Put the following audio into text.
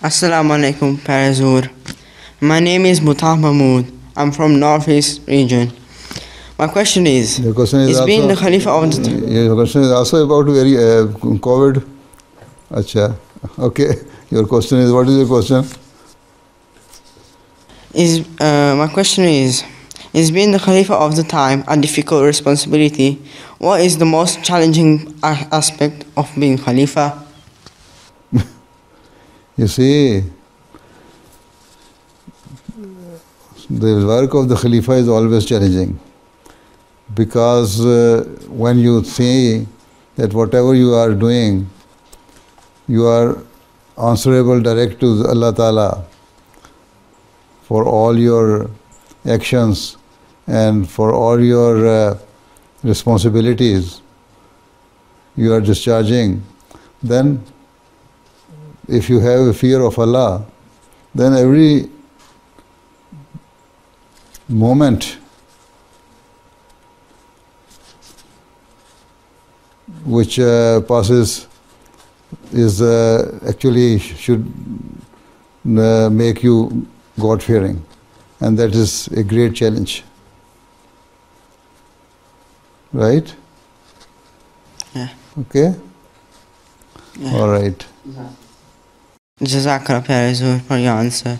Assalamu alaikum, Huzoor. My name is Mahmood. I'm from Northeast region. My question is, your question is also, being the Khalifa of the... Your question is also about COVID? Acha. Okay. Your question is, what is your question? My question is being the Khalifa of the time a difficult responsibility? What is the most challenging aspect of being Khalifa? You see, the work of the Khalifa is always challenging, because when you see that whatever you are doing, you are answerable direct to Allah Ta'ala for all your actions and for all your responsibilities you are discharging, then if you have a fear of Allah, then every moment which passes is actually should make you God-fearing, and that is a great challenge. Right? Yeah. Okay? Yeah. All right. Jazakallah, Huzoor, for your answer.